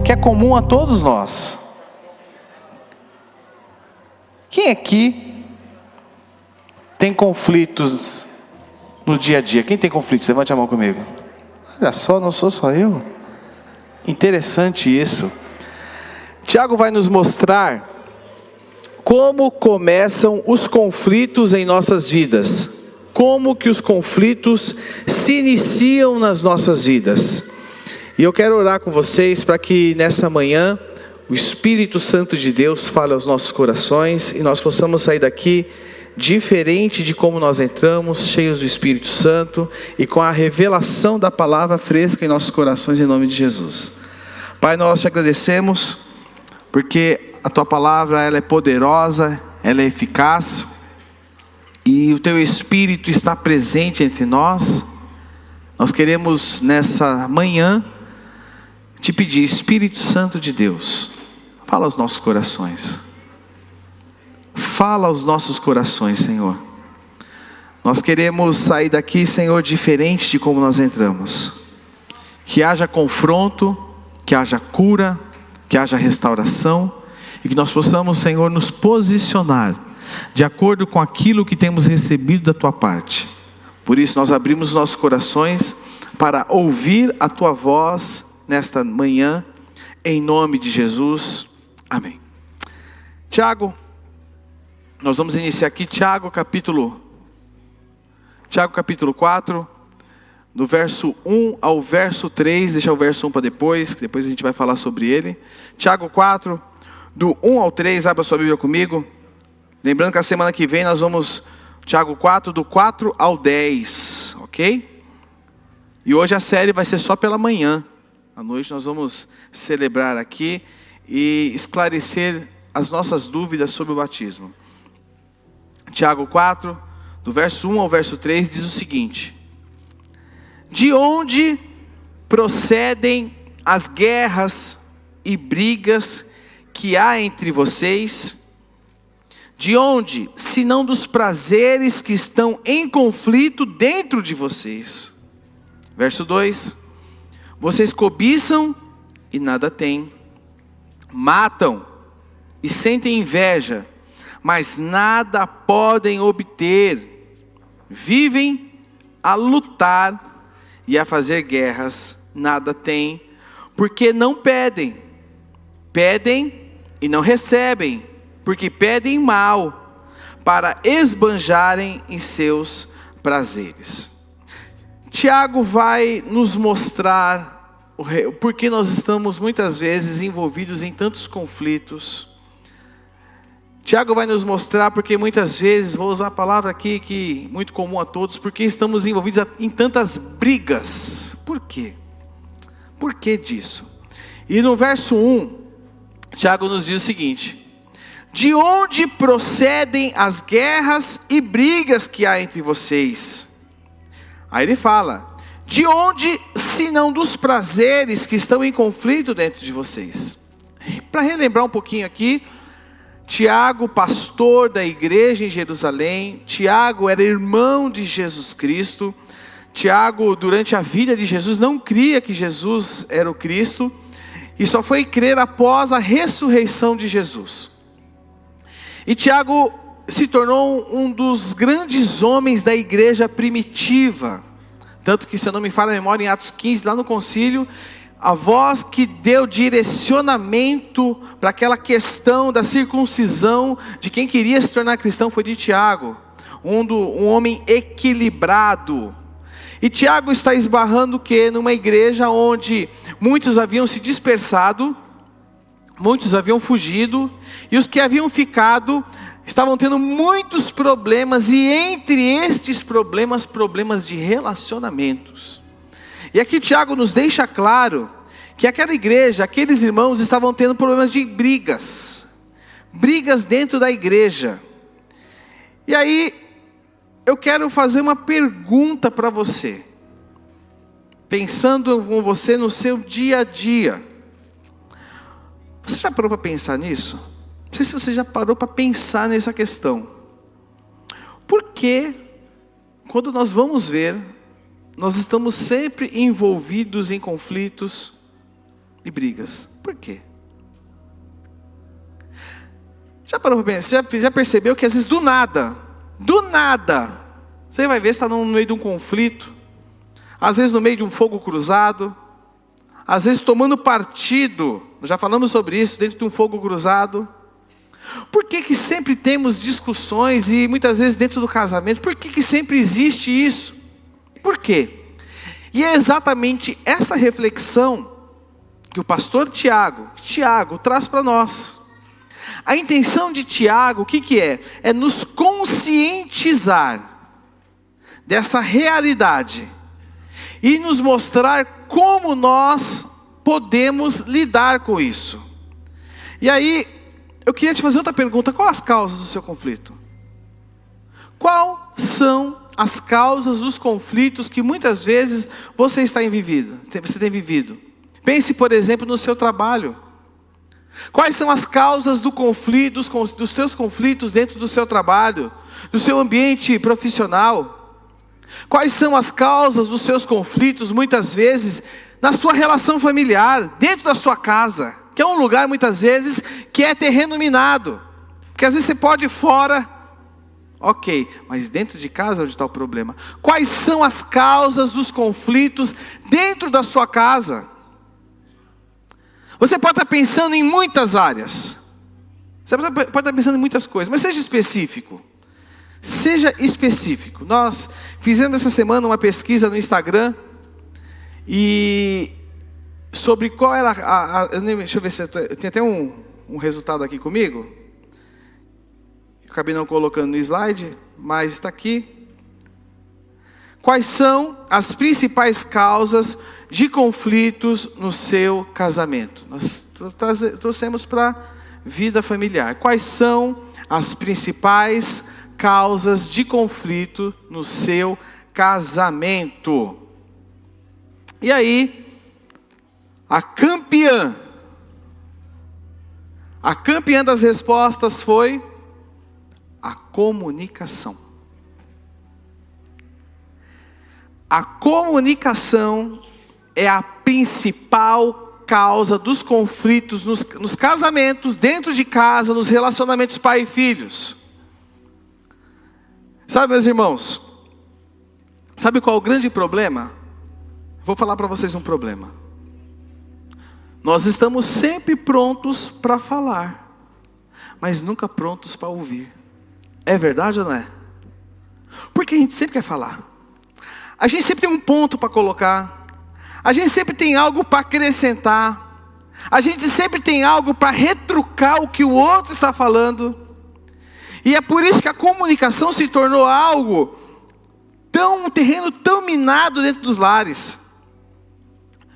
que é comum a todos nós. Quem aqui tem conflitos no dia a dia? Quem tem conflitos? Levante a mão comigo. Olha só, não sou só eu. Interessante isso. Tiago vai nos mostrar como começam os conflitos em nossas vidas. Como que os conflitos se iniciam nas nossas vidas. E eu quero orar com vocês para que nessa manhã o Espírito Santo de Deus fale aos nossos corações e nós possamos sair daqui diferente de como nós entramos, cheios do Espírito Santo e com a revelação da palavra fresca em nossos corações, em nome de Jesus. Pai, nós te agradecemos porque a tua palavra ela é poderosa, ela é eficaz e o teu Espírito está presente entre nós. Nós queremos nessa manhã te pedir, Espírito Santo de Deus, fala aos nossos corações. Fala aos nossos corações, Senhor. Nós queremos sair daqui, Senhor, diferente de como nós entramos. Que haja confronto, que haja cura, que haja restauração. E que nós possamos, Senhor, nos posicionar de acordo com aquilo que temos recebido da Tua parte. Por isso nós abrimos nossos corações para ouvir a Tua voz nesta manhã, em nome de Jesus, amém. Tiago, nós vamos iniciar aqui Tiago capítulo 4, do verso 1 ao verso 3, deixa o verso 1 para depois, que depois a gente vai falar sobre ele. Tiago 4, do 1 ao 3, abra sua Bíblia comigo. Lembrando que a semana que vem nós vamos, Tiago 4, do 4 ao 10, ok? E hoje a série vai ser só pela manhã. À noite nós vamos celebrar aqui e esclarecer as nossas dúvidas sobre o batismo. Tiago 4, do verso 1 ao verso 3, diz o seguinte: de onde procedem as guerras e brigas que há entre vocês? De onde, senão dos prazeres que estão em conflito dentro de vocês? Verso 2: vocês cobiçam e nada têm, matam e sentem inveja, mas nada podem obter, vivem a lutar e a fazer guerras, nada têm, porque não pedem, pedem e não recebem, porque pedem mal, para esbanjarem em seus prazeres. Tiago vai nos mostrar o porquê nós estamos muitas vezes envolvidos em tantos conflitos. Tiago vai nos mostrar porque muitas vezes, vou usar a palavra aqui que é muito comum a todos, porque estamos envolvidos em tantas brigas. Por quê? Por que disso? E no verso 1, Tiago nos diz o seguinte: de onde procedem as guerras e brigas que há entre vocês? Aí ele fala, de onde, senão dos prazeres que estão em conflito dentro de vocês? Para relembrar um pouquinho aqui, Tiago, pastor da igreja em Jerusalém, Tiago era irmão de Jesus Cristo. Tiago, durante a vida de Jesus, não cria que Jesus era o Cristo, e só foi crer após a ressurreição de Jesus. E Tiago se tornou um dos grandes homens da igreja primitiva. Tanto que, se eu não me falha a memória, em Atos 15, lá no concílio, a voz que deu direcionamento para aquela questão da circuncisão de quem queria se tornar cristão foi de Tiago. Um homem equilibrado. E Tiago está esbarrando que numa igreja onde muitos haviam se dispersado, muitos haviam fugido, e os que haviam ficado estavam tendo muitos problemas, e entre estes problemas, problemas de relacionamentos. E aqui Tiago nos deixa claro que aquela igreja, aqueles irmãos estavam tendo problemas de brigas dentro da igreja. E aí, eu quero fazer uma pergunta para você, pensando com você no seu dia a dia. Você já parou para pensar nisso? Não sei se você já parou para pensar nessa questão. Por que, quando nós vamos ver, nós estamos sempre envolvidos em conflitos, e brigas. Por quê? Já parou para pensar? Já percebeu que às vezes do nada, você vai ver se está no meio de um conflito, às vezes no meio de um fogo cruzado, às vezes tomando partido, já falamos sobre isso, dentro de um fogo cruzado. Por que sempre temos discussões e muitas vezes dentro do casamento? Por que sempre existe isso? Por quê? E é exatamente essa reflexão que o pastor Tiago traz para nós. A intenção de Tiago, o que é? É nos conscientizar dessa realidade e nos mostrar como nós podemos lidar com isso. E aí, eu queria te fazer outra pergunta: quais as causas do seu conflito? Quais são as causas dos conflitos que muitas vezes você tem vivido? Pense, por exemplo, no seu trabalho. Quais são as causas do conflito, dos teus conflitos dentro do seu trabalho, do seu ambiente profissional? Quais são as causas dos seus conflitos, muitas vezes, na sua relação familiar, dentro da sua casa, que é um lugar, muitas vezes, que é terreno minado. Porque às vezes você pode ir fora, ok, mas dentro de casa é onde está o problema. Quais são as causas dos conflitos dentro da sua casa? Você pode estar pensando em muitas áreas. Você pode estar pensando em muitas coisas, mas seja específico. Seja específico. Nós fizemos essa semana uma pesquisa no Instagram e sobre qual era deixa eu ver se eu tenho até um resultado aqui comigo. Eu acabei não colocando no slide, mas está aqui. Quais são as principais causas de conflitos no seu casamento? Nós trouxemos para vida familiar. Quais são as principais causas de conflito no seu casamento? E aí, a campeã das respostas foi a comunicação. A comunicação é a principal causa dos conflitos nos casamentos, dentro de casa, nos relacionamentos pai e filhos. Sabe, meus irmãos, sabe qual é o grande problema? Vou falar para vocês um problema. Nós estamos sempre prontos para falar, mas nunca prontos para ouvir. É verdade ou não é? Porque a gente sempre quer falar. A gente sempre tem um ponto para colocar. A gente sempre tem algo para acrescentar. A gente sempre tem algo para retrucar o que o outro está falando. E é por isso que a comunicação se tornou um terreno tão minado dentro dos lares.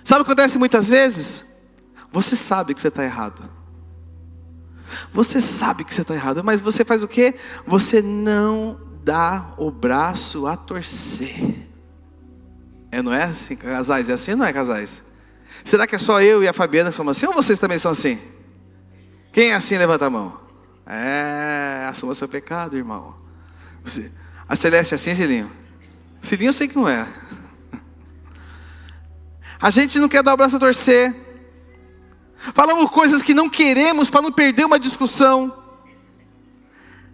Sabe o que acontece muitas vezes? Você sabe que você está errado. Você sabe que você está errado, mas você faz o quê? Você não dá o braço a torcer. Não é assim, casais? É assim ou não é, casais? Será que é só eu e a Fabiana que somos assim, ou vocês também são assim? Quem é assim, levanta a mão. Assuma seu pecado, irmão. A Celeste é assim, Cilinho? Cilinho eu sei que não é. A gente não quer dar o braço a torcer. Falamos coisas que não queremos para não perder uma discussão.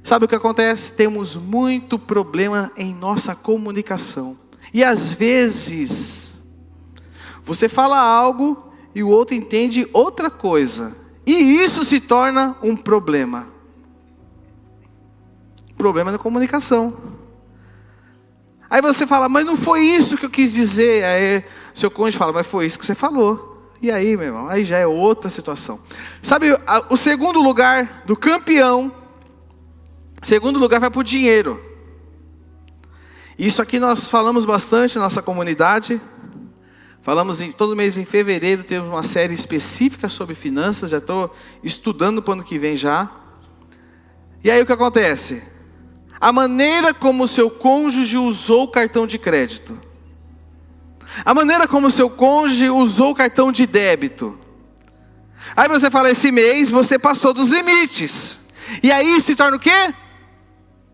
Sabe o que acontece? Temos muito problema em nossa comunicação. E às vezes, você fala algo e o outro entende outra coisa. E isso se torna um problema. Problema da comunicação. Aí você fala, mas não foi isso que eu quis dizer. Aí seu cônjuge fala, mas foi isso que você falou. E aí, meu irmão, aí já é outra situação. Sabe, o segundo lugar do campeão, segundo lugar vai para o dinheiro. Isso aqui nós falamos bastante na nossa comunidade. Falamos todo mês em fevereiro, temos uma série específica sobre finanças. Já estou estudando para o ano que vem já. E aí o que acontece? A maneira como o seu cônjuge usou o cartão de crédito. A maneira como o seu cônjuge usou o cartão de débito. Aí você fala, esse mês você passou dos limites. E aí se torna o quê?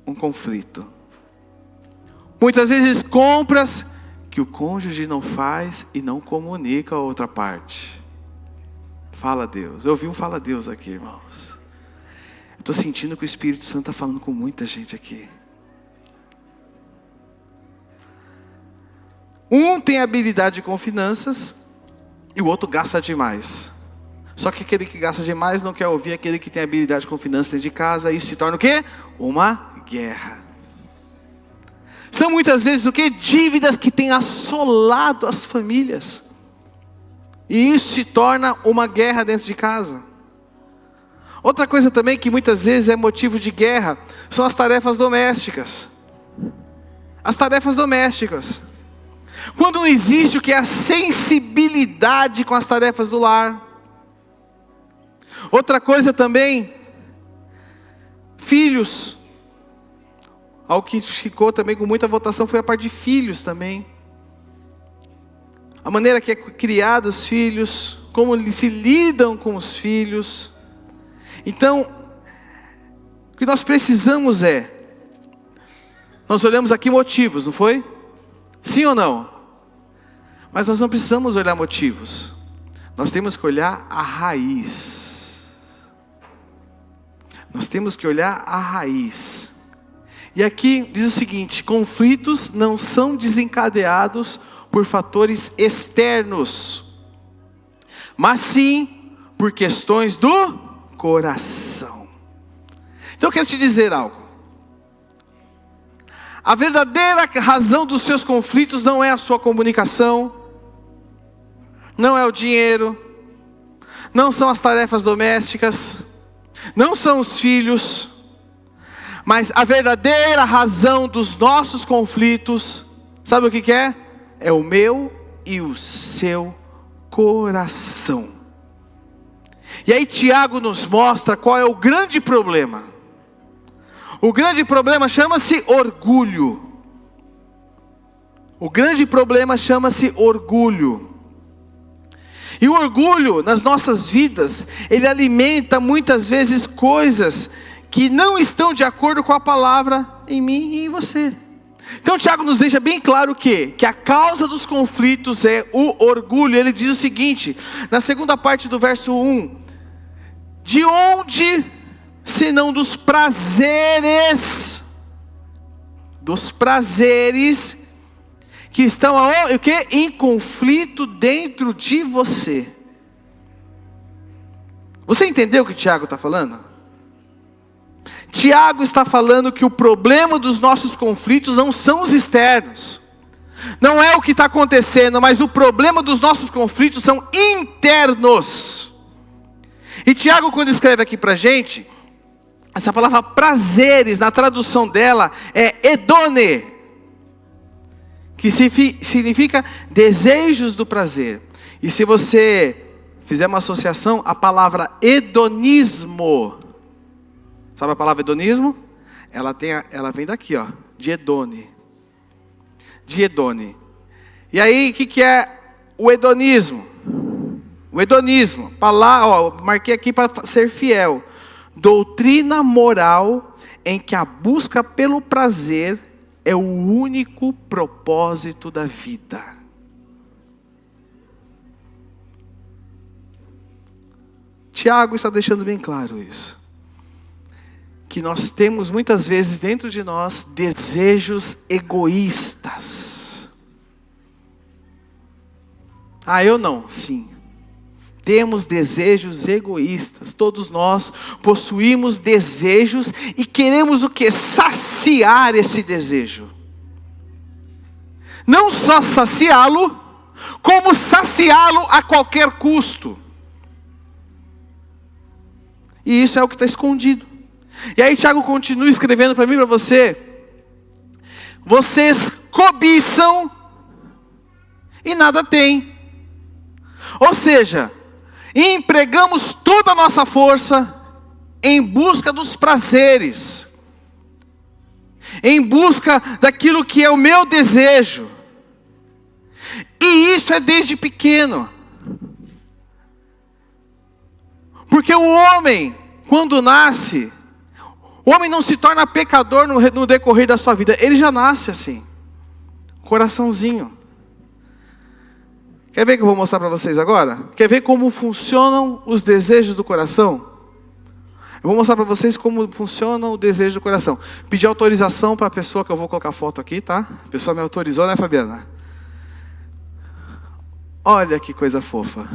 Um conflito. Muitas vezes compras que o cônjuge não faz e não comunica a outra parte. Fala Deus. Eu ouvi um fala Deus aqui, irmãos. Estou sentindo que o Espírito Santo está falando com muita gente aqui. Um tem habilidade com finanças e o outro gasta demais. Só que aquele que gasta demais não quer ouvir aquele que tem habilidade com finanças dentro de casa. E isso se torna o quê? Uma guerra. São muitas vezes o quê? Dívidas que têm assolado as famílias. E isso se torna uma guerra dentro de casa. Outra coisa também que muitas vezes é motivo de guerra são as tarefas domésticas. As tarefas domésticas. Quando não existe o que é a sensibilidade com as tarefas do lar. Outra coisa também, filhos. Algo que ficou também com muita votação foi a parte de filhos também. A maneira que é criado os filhos, como eles se lidam com os filhos. Então, o que nós precisamos nós olhamos aqui motivos, não foi? Sim ou não? Mas nós não precisamos olhar motivos. Nós temos que olhar a raiz. Nós temos que olhar a raiz. E aqui diz o seguinte: conflitos não são desencadeados por fatores externos, mas sim por questões do coração. Então eu quero te dizer algo. A verdadeira razão dos seus conflitos não é a sua comunicação, não é o dinheiro, não são as tarefas domésticas, não são os filhos, mas a verdadeira razão dos nossos conflitos, sabe o que é? É o meu e o seu coração. E aí Tiago nos mostra qual é o grande problema. O grande problema chama-se orgulho. O grande problema chama-se orgulho. E o orgulho nas nossas vidas, ele alimenta muitas vezes coisas que não estão de acordo com a palavra em mim e em você. Então Tiago nos deixa bem claro que a causa dos conflitos é o orgulho. Ele diz o seguinte, na segunda parte do verso 1: de onde, senão dos prazeres que estão em conflito dentro de você. Você entendeu o que Tiago está falando? Tiago está falando que o problema dos nossos conflitos não são os externos. Não é o que está acontecendo, mas o problema dos nossos conflitos são internos. E Tiago, quando escreve aqui para a gente, essa palavra prazeres, na tradução dela, é edone, que significa desejos do prazer. E se você fizer uma associação, a palavra hedonismo, sabe a palavra hedonismo? Ela vem daqui, ó, de Edone. De Edone. E aí, o que é o hedonismo? O hedonismo, marquei aqui para ser fiel. Doutrina moral em que a busca pelo prazer é o único propósito da vida. Tiago está deixando bem claro isso. Que nós temos muitas vezes dentro de nós desejos egoístas. Eu não, sim. Temos desejos egoístas. Todos nós possuímos desejos e queremos o quê? Saciar esse desejo. Não só saciá-lo, como saciá-lo a qualquer custo. E isso é o que está escondido. E aí Tiago continua escrevendo para mim e para você. Vocês cobiçam e nada têm. Ou seja, empregamos toda a nossa força em busca dos prazeres, em busca daquilo que é o meu desejo. E isso é desde pequeno. Porque o homem, quando nasce, o homem não se torna pecador no decorrer da sua vida. Ele já nasce assim, coraçãozinho. Quer ver que eu vou mostrar para vocês agora? Quer ver como funcionam os desejos do coração? Eu vou mostrar para vocês como funciona o desejo do coração. Pedir autorização para a pessoa que eu vou colocar foto aqui, tá? A pessoa me autorizou, né, Fabiana? Olha que coisa fofa.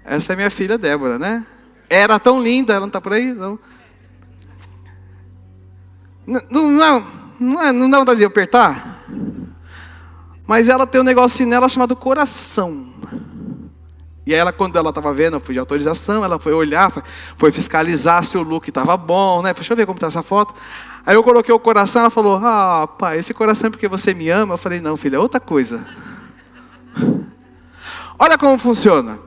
Essa é minha filha Débora, né? Era tão linda, ela não está por aí? Não. Não dá vontade de apertar? Mas ela tem um negocinho nela chamado coração. E aí ela, quando ela estava vendo, eu fui de autorização, ela foi olhar, foi fiscalizar se o look estava bom, né? Deixa eu ver como está essa foto. Aí eu coloquei o coração, ela falou, pai, esse coração é porque você me ama? Eu falei, não, filha, é outra coisa. Olha como funciona.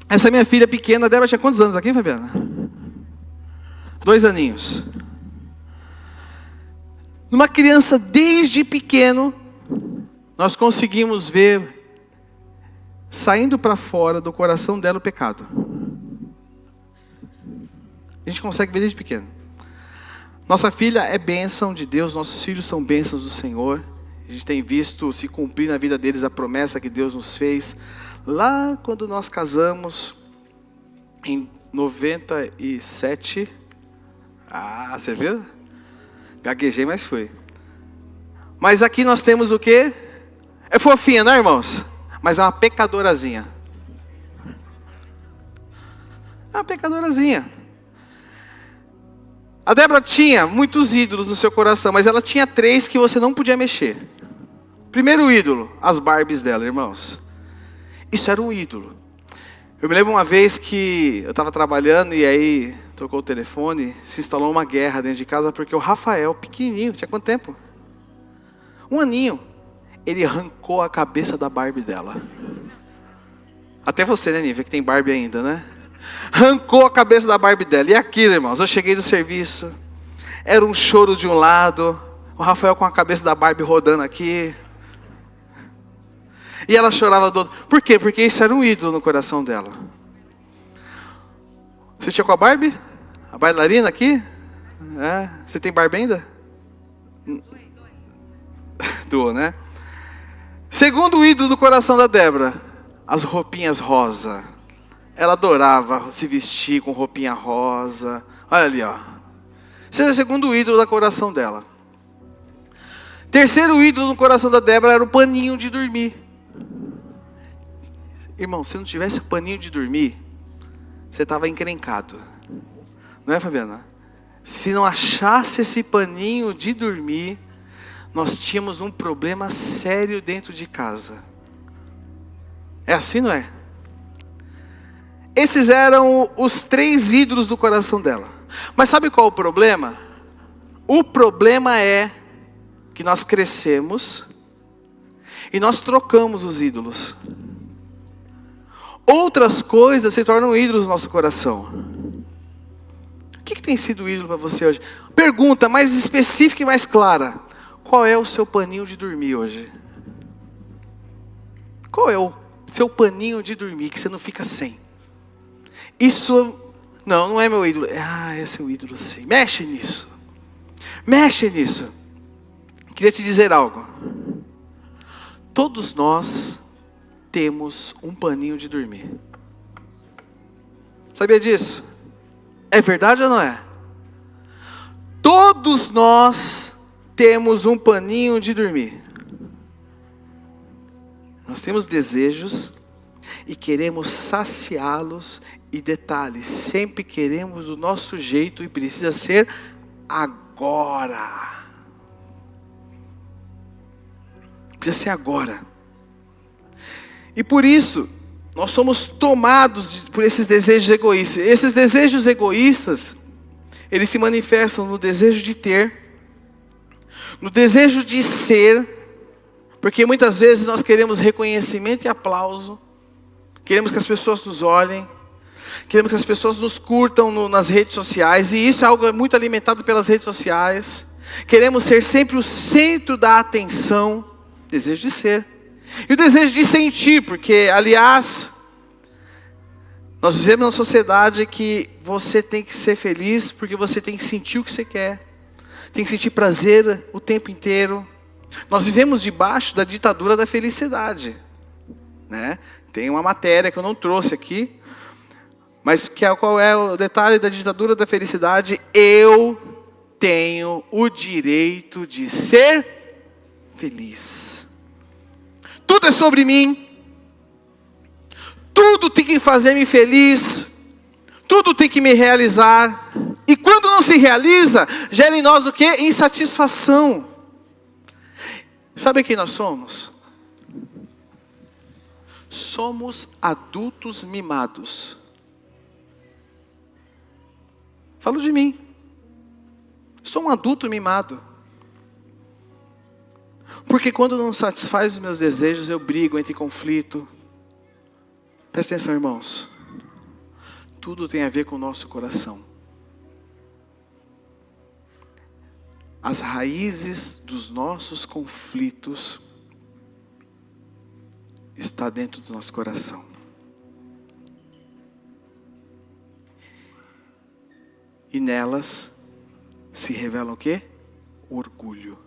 Essa minha filha pequena, a Débora tinha quantos anos aqui, Fabiana? 2 aninhos. Numa criança desde pequeno, nós conseguimos ver saindo para fora do coração dela o pecado. A gente consegue ver desde pequeno. Nossa filha é bênção de Deus, nossos filhos são bênçãos do Senhor. A gente tem visto se cumprir na vida deles a promessa que Deus nos fez. Lá quando nós casamos, em 97. Você viu? Gaguejei, mas foi. Mas aqui nós temos o quê? É fofinha, não é, irmãos? Mas é uma pecadorazinha. É uma pecadorazinha. A Débora tinha muitos ídolos no seu coração, mas ela tinha 3 que você não podia mexer. Primeiro ídolo, as Barbies dela, irmãos. Isso era um ídolo. Eu me lembro uma vez que eu estava trabalhando e aí trocou o telefone, se instalou uma guerra dentro de casa porque o Rafael, pequenininho, tinha quanto tempo? 1 aninho. Ele arrancou a cabeça da Barbie dela. Até você, né, Nívia, que tem Barbie ainda, né? Arrancou a cabeça da Barbie dela. E aquilo, irmãos, eu cheguei no serviço, era um choro de um lado, o Rafael com a cabeça da Barbie rodando aqui. E ela chorava do outro. Por quê? Porque isso era um ídolo no coração dela. Você tinha com a Barbie? A bailarina aqui? É. Você tem Barbie ainda? Doou, né? Segundo ídolo do coração da Débora, as roupinhas rosa. Ela adorava se vestir com roupinha rosa. Olha ali, ó. Esse é o segundo ídolo do coração dela. Terceiro ídolo no coração da Débora era o paninho de dormir. Irmão, se não tivesse o paninho de dormir, você estava encrencado. Não é, Fabiana? Se não achasse esse paninho de dormir, nós tínhamos um problema sério dentro de casa. É assim, não é? Esses eram os 3 ídolos do coração dela. Mas sabe qual é o problema? O problema é que nós crescemos e nós trocamos os ídolos. Outras coisas se tornam ídolos no nosso coração. O que tem sido ídolo para você hoje? Pergunta mais específica e mais clara. Qual é o seu paninho de dormir hoje? Qual é o seu paninho de dormir que você não fica sem? Isso, não é meu ídolo. Esse é o ídolo sim. Mexe nisso. Mexe nisso. Queria te dizer algo. Todos nós temos um paninho de dormir. Sabia disso? É verdade ou não é? Todos nós temos um paninho de dormir. Nós temos desejos e queremos saciá-los. E detalhe, sempre queremos do nosso jeito e precisa ser agora. Precisa ser agora. E por isso, nós somos tomados por esses desejos egoístas. Esses desejos egoístas, eles se manifestam no desejo de ter, no desejo de ser, porque muitas vezes nós queremos reconhecimento e aplauso, queremos que as pessoas nos olhem, queremos que as pessoas nos curtam nas redes sociais, e isso é algo muito alimentado pelas redes sociais. Queremos ser sempre o centro da atenção, desejo de ser. E o desejo de sentir, porque, aliás, nós vivemos numa sociedade que você tem que ser feliz, porque você tem que sentir o que você quer. Tem que sentir prazer o tempo inteiro. Nós vivemos debaixo da ditadura da felicidade. né? Tem uma matéria que eu não trouxe aqui, mas qual é o detalhe da ditadura da felicidade? Eu tenho o direito de ser feliz. Tudo é sobre mim. Tudo tem que fazer-me feliz. Tudo tem que me realizar. E quando não se realiza, gera em nós o quê? Insatisfação. Sabe quem nós somos? Somos adultos mimados. Falo de mim. Sou um adulto mimado. Porque quando não satisfaz os meus desejos, eu brigo, entro em conflito. Presta atenção, irmãos. Tudo tem a ver com o nosso coração. As raízes dos nossos conflitos está dentro do nosso coração. E nelas se revela o quê? Orgulho.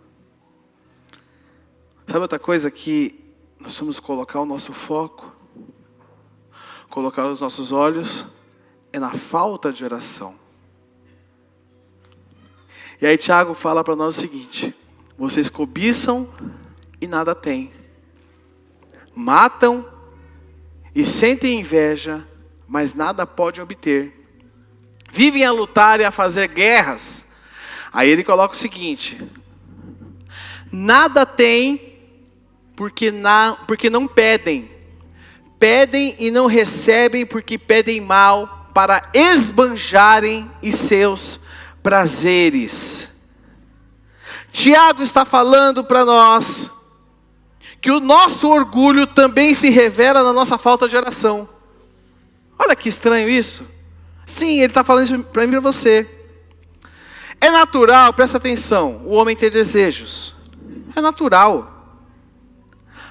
Sabe outra coisa que nós vamos colocar o nosso foco? Colocar os nossos olhos é na falta de oração. E aí Tiago fala para nós o seguinte: vocês cobiçam e nada têm. Matam e sentem inveja, mas nada podem obter. Vivem a lutar e a fazer guerras. Aí ele coloca o seguinte: nada têm porque não pedem. Pedem e não recebem porque pedem mal para esbanjarem em seus prazeres. Tiago está falando para nós que o nosso orgulho também se revela na nossa falta de oração. Olha que estranho isso. Sim, ele está falando isso para mim e para você. É natural, presta atenção, o homem ter desejos. É natural.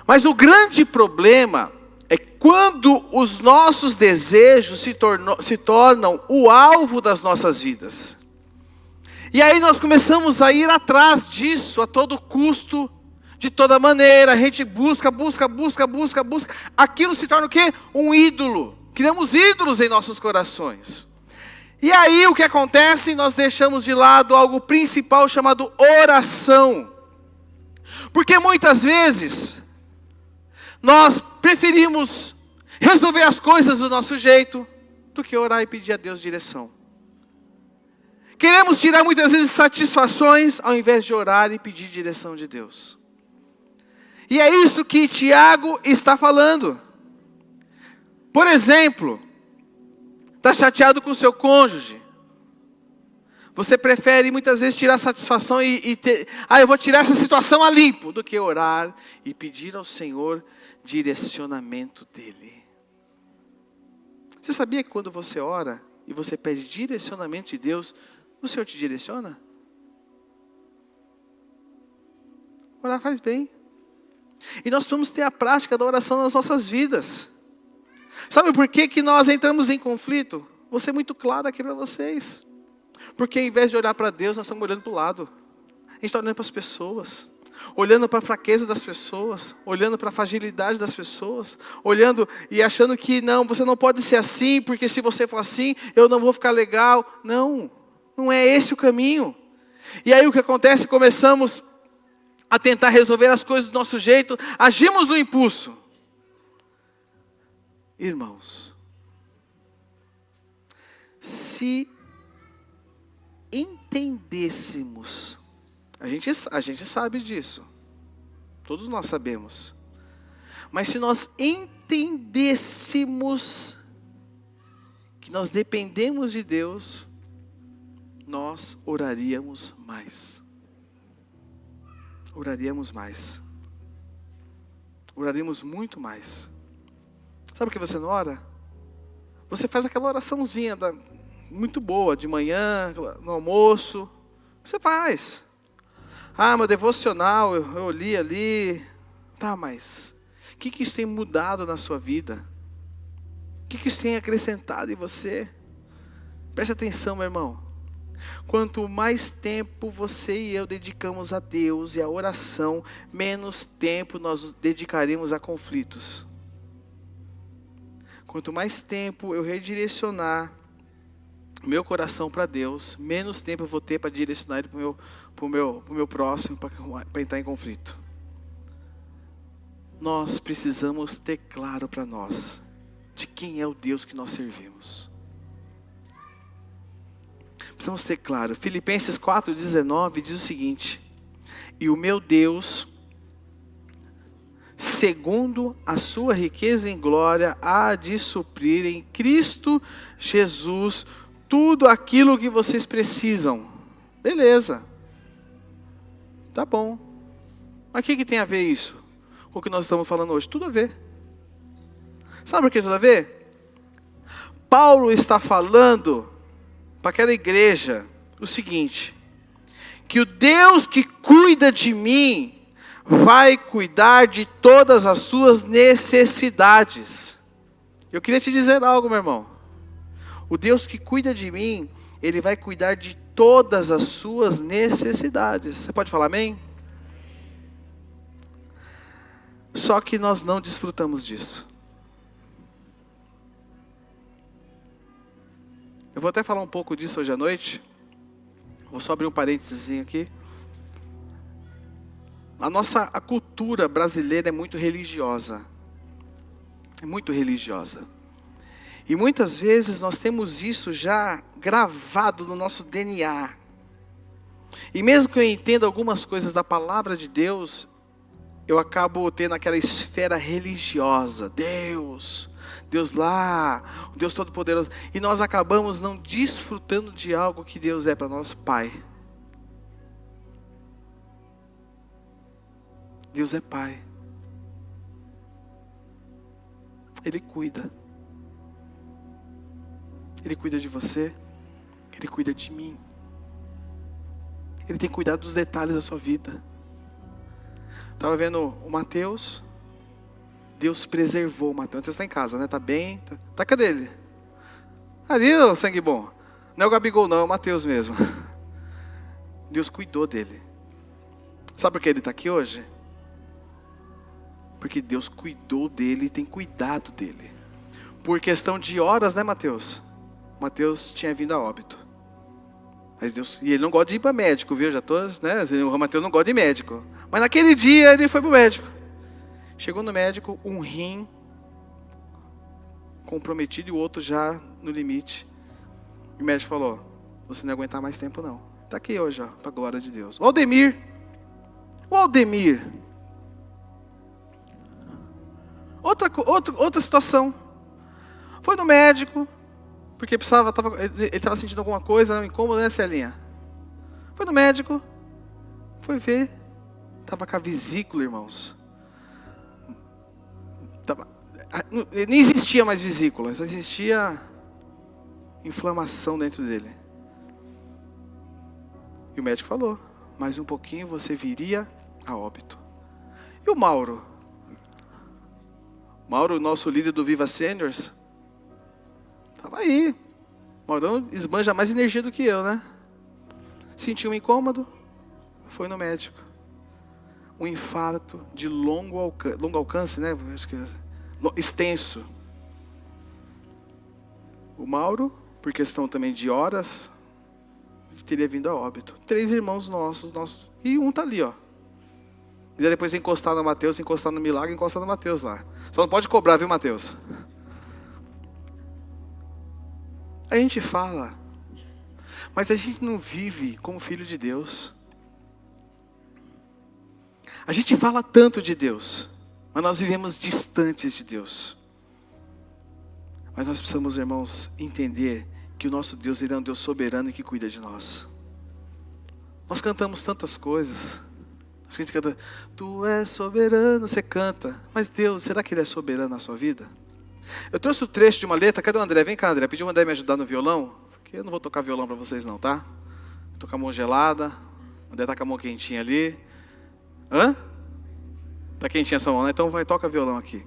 Mas o grande problema é quando os nossos desejos se tornam o alvo das nossas vidas. E aí nós começamos a ir atrás disso a todo custo, de toda maneira. A gente busca. Aquilo se torna o quê? Um ídolo. Criamos ídolos em nossos corações. E aí o que acontece? Nós deixamos de lado algo principal chamado oração. Porque muitas vezes nós preferimos resolver as coisas do nosso jeito do que orar e pedir a Deus direção. Queremos tirar muitas vezes satisfações ao invés de orar e pedir direção de Deus. E é isso que Tiago está falando. Por exemplo, está chateado com o seu cônjuge. Você prefere muitas vezes tirar satisfação e ter... eu vou tirar essa situação a limpo, do que orar e pedir ao Senhor direcionamento dEle. Você sabia que quando você ora e você pede direcionamento de Deus, o Senhor te direciona? Orar faz bem. E nós vamos ter a prática da oração nas nossas vidas. Sabe por que nós entramos em conflito? Vou ser muito claro aqui para vocês. Porque ao invés de olhar para Deus, nós estamos olhando para o lado. A gente está olhando para as pessoas. Olhando para a fraqueza das pessoas. Olhando para a fragilidade das pessoas. Olhando e achando que não, você não pode ser assim, porque se você for assim, eu não vou ficar legal. Não, não é esse o caminho. E aí o que acontece? Começamos a tentar resolver as coisas do nosso jeito. Agimos no impulso. Irmãos, se entendêssemos, a gente sabe disso, todos nós sabemos, mas se nós entendêssemos que nós dependemos de Deus, nós oraríamos mais. Oraríamos mais. Oraríamos muito mais. Sabe o que você não ora? Você faz aquela oraçãozinha muito boa, de manhã, no almoço. Você faz. Meu devocional, eu li ali. Tá, mas o que isso tem mudado na sua vida? O que isso tem acrescentado em você? Preste atenção, meu irmão. Quanto mais tempo você e eu dedicamos a Deus e à oração, menos tempo nós dedicaremos a conflitos. Quanto mais tempo eu redirecionar meu coração para Deus, menos tempo eu vou ter para direcionar ele para o meu próximo, para entrar em conflito. Nós precisamos ter claro para nós de quem é o Deus que nós servimos. Precisamos ter claro. Filipenses 4,19 diz o seguinte: e o meu Deus, segundo a sua riqueza em glória, há de suprir em Cristo Jesus tudo aquilo que vocês precisam. Beleza. Tá bom. Mas o que tem a ver isso com o que nós estamos falando hoje? Tudo a ver. Sabe por que tudo a ver? Paulo está falando para aquela igreja o seguinte: que o Deus que cuida de mim vai cuidar de todas as suas necessidades. Eu queria te dizer algo, meu irmão. O Deus que cuida de mim, Ele vai cuidar de todas as suas necessidades. Você pode falar amém? Só que nós não desfrutamos disso. Eu vou até falar um pouco disso hoje à noite. Vou só abrir um parênteses aqui. A cultura brasileira é muito religiosa. É muito religiosa. E muitas vezes nós temos isso já gravado no nosso DNA. E mesmo que eu entenda algumas coisas da palavra de Deus, eu acabo tendo aquela esfera religiosa. Deus lá, o Deus Todo-Poderoso. E nós acabamos não desfrutando de algo que Deus é para nós, Pai. Deus é Pai. Ele cuida. Ele cuida de você. Ele cuida de mim. Ele tem cuidado dos detalhes da sua vida. Estava vendo o Mateus. Deus preservou o Mateus. O Mateus está em casa, né? Está bem. Tá, cadê ele? Ali, ô sangue bom. Não é o Gabigol não, é o Mateus mesmo. Deus cuidou dele. Sabe por que ele está aqui hoje? Porque Deus cuidou dele e tem cuidado dele. Por questão de horas, né, Mateus? Mateus tinha vindo a óbito. Mas Deus, e ele não gosta de ir para médico, viu? Já tô, né? O Mateus não gosta de médico. Mas naquele dia ele foi para o médico. Chegou no médico, um rim comprometido e o outro já no limite. E o médico falou: você não vai aguentar mais tempo não. Está aqui hoje, para a glória de Deus. O Aldemir. Outra situação. Foi no médico. Porque ele estava sentindo alguma coisa, um incômodo, né, Celinha? Foi no médico, foi ver, estava com a vesícula, irmãos. Nem existia mais vesícula, só existia inflamação dentro dele. E o médico falou: mais um pouquinho você viria a óbito. E o Mauro? Mauro, nosso líder do Viva Seniors, estava aí. Maurão esbanja mais energia do que eu, né? Sentiu um incômodo, foi no médico. Um infarto de longo alcance, né? Acho que extenso. O Mauro, por questão também de horas, teria vindo a óbito. 3 irmãos nossos. E um tá ali, ó. Quiser depois encostar no Mateus, encostar no Milagre, encostar no Mateus lá. Só não pode cobrar, viu, Mateus? A gente fala, mas a gente não vive como filho de Deus. A gente fala tanto de Deus, mas nós vivemos distantes de Deus. Mas nós precisamos, irmãos, entender que o nosso Deus, Ele é um Deus soberano e que cuida de nós. Nós cantamos tantas coisas. A gente canta: Tu és soberano, você canta. Mas Deus, será que Ele é soberano na sua vida? Eu trouxe o trecho de uma letra. Cadê o André? Vem cá, André. Pediu o André me ajudar no violão. Porque eu não vou tocar violão para vocês não, tá? Vou tocar a mão gelada. O André tá com a mão quentinha ali. Hã? Tá quentinha essa mão, né? Então toca violão aqui.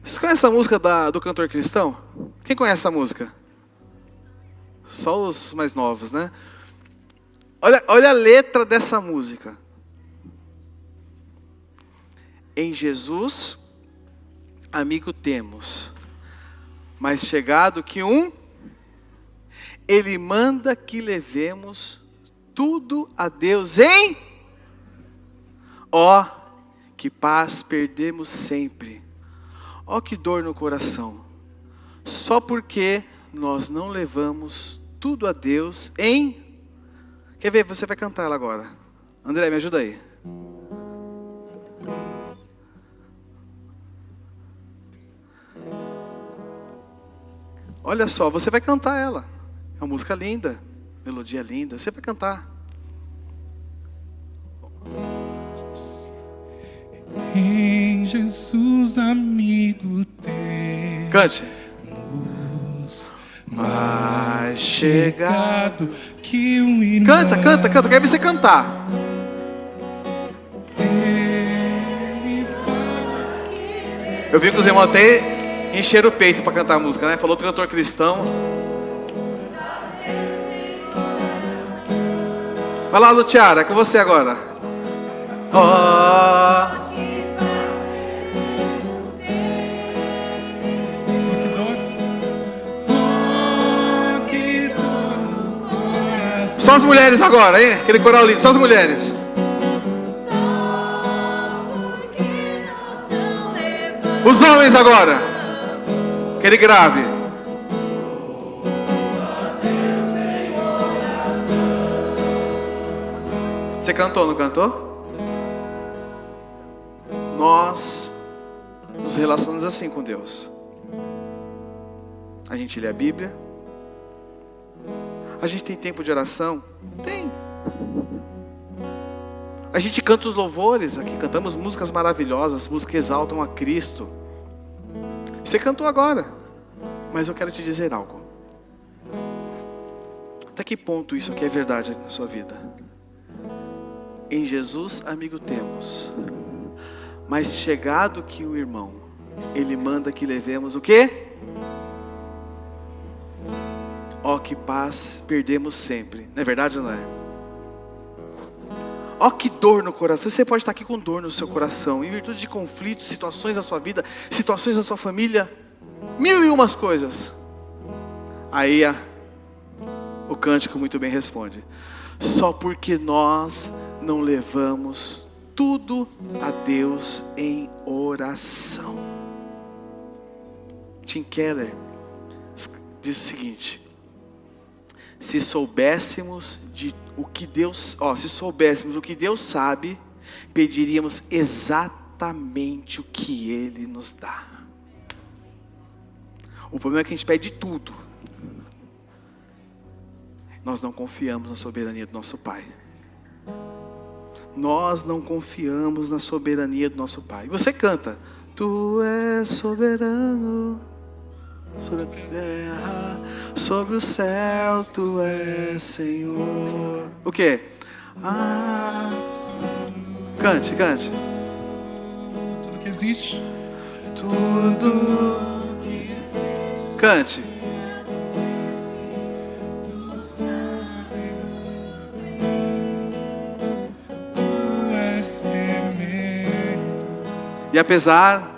Vocês conhecem a música do cantor cristão? Quem conhece essa música? Só os mais novos, né? Olha a letra dessa música. Em Jesus, amigo temos, mais chegado que um, Ele manda que levemos tudo a Deus em... Ó, que paz perdemos sempre. Ó, que dor no coração. Só porque nós não levamos tudo a Deus em... Quer ver? Você vai cantar ela agora. André, me ajuda aí. Olha só, você vai cantar ela. É uma música linda, melodia linda. Você vai cantar. Em Jesus, amigo teu. Cante. Mais chegado que um irmão. Canta, canta, canta. Quero ver você cantar. Eu vi que os irmãos até encheram o peito para cantar a música, né? Falou do cantor cristão. Vai lá, Luciara, é com você agora. Ó. Só as mulheres agora, hein? Aquele coral lindo, só as mulheres. Os homens agora. Aquele grave. Você cantou, não cantou? Nós nos relacionamos assim com Deus. A gente lê a Bíblia. A gente tem tempo de oração? Tem. A gente canta os louvores aqui, cantamos músicas maravilhosas, músicas que exaltam a Cristo. Você cantou agora, mas eu quero te dizer algo. Até que ponto isso aqui é verdade na sua vida? Em Jesus, amigo, temos, mais chegado que o irmão, Ele manda que levemos o quê? Ó, que paz perdemos sempre. Não é verdade ou não é? Ó, que dor no coração. Você pode estar aqui com dor no seu coração, em virtude de conflitos, situações da sua vida, situações da sua família, 1001 coisas. Aí o cântico muito bem responde: só porque nós não levamos tudo a Deus em oração. Tim Keller diz o seguinte: se soubéssemos o que Deus sabe, pediríamos exatamente o que Ele nos dá. O problema é que a gente pede tudo. Nós não confiamos na soberania do nosso Pai. Nós não confiamos na soberania do nosso Pai. E você canta: Tu és soberano sobre a terra, sobre o céu, Tu és Senhor. O quê? Cante, cante. Tudo que existe. Tudo que existe. Cante. Tu és tremendo. E apesar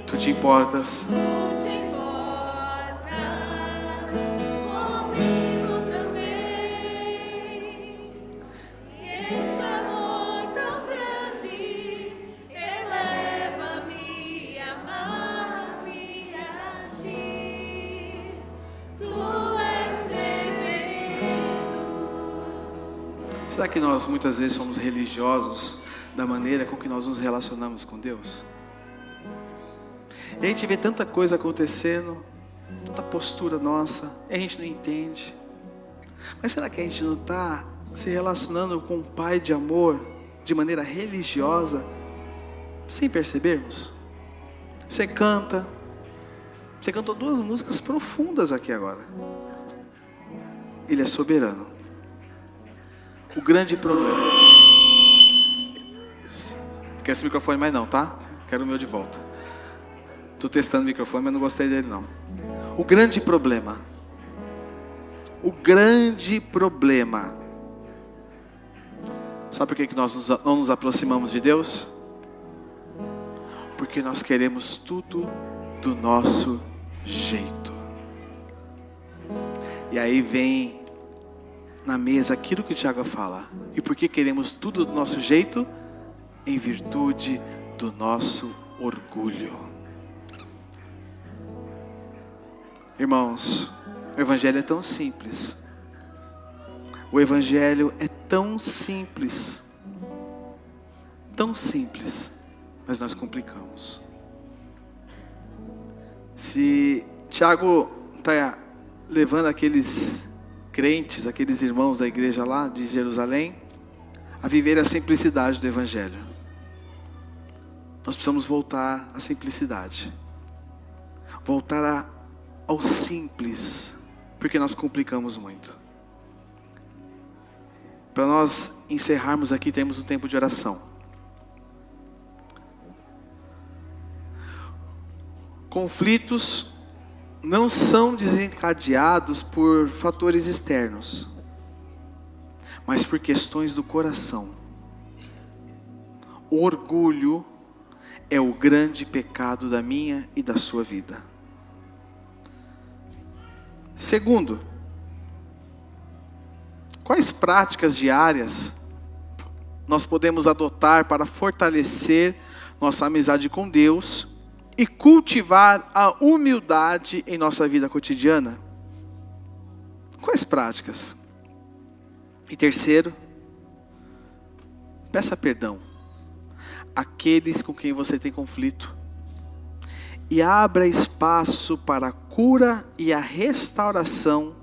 Tu te importas. Comigo também. Esse amor tão grande eleva-me, amar-me a ti. Tu és tremendo. Será que nós muitas vezes somos religiosos da maneira com que nós nos relacionamos com Deus? E a gente vê tanta coisa acontecendo, tanta postura nossa, e a gente não entende. Mas será que a gente não está se relacionando com um Pai de amor de maneira religiosa, sem percebermos? Você cantou 2 músicas profundas aqui agora. Ele é soberano. O grande problema... Quer esse microfone mais não, tá? Quero o meu de volta. Estou testando o microfone, mas não gostei dele não. O grande problema Sabe por que nós não nos aproximamos de Deus? Porque nós queremos tudo do nosso jeito. E aí vem na mesa aquilo que o Tiago fala. E por que queremos tudo do nosso jeito? Em virtude do nosso orgulho. Irmãos, o Evangelho é tão simples. O Evangelho é tão simples. Tão simples. Mas nós complicamos. Se Tiago está levando aqueles crentes, aqueles irmãos da igreja lá de Jerusalém, a viver a simplicidade do Evangelho. Nós precisamos voltar à simplicidade. Voltar ao simples, porque nós complicamos muito. Para nós encerrarmos aqui, temos um tempo de oração. Conflitos não são desencadeados por fatores externos, mas por questões do coração. O orgulho é o grande pecado da minha e da sua vida. Segundo, quais práticas diárias nós podemos adotar para fortalecer nossa amizade com Deus e cultivar a humildade em nossa vida cotidiana? Quais práticas? E terceiro, peça perdão àqueles com quem você tem conflito e abra espaço para a cura e a restauração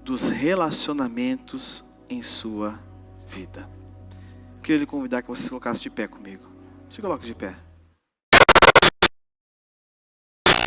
dos relacionamentos em sua vida. Eu queria lhe convidar que você se colocasse de pé comigo. Se coloque de pé.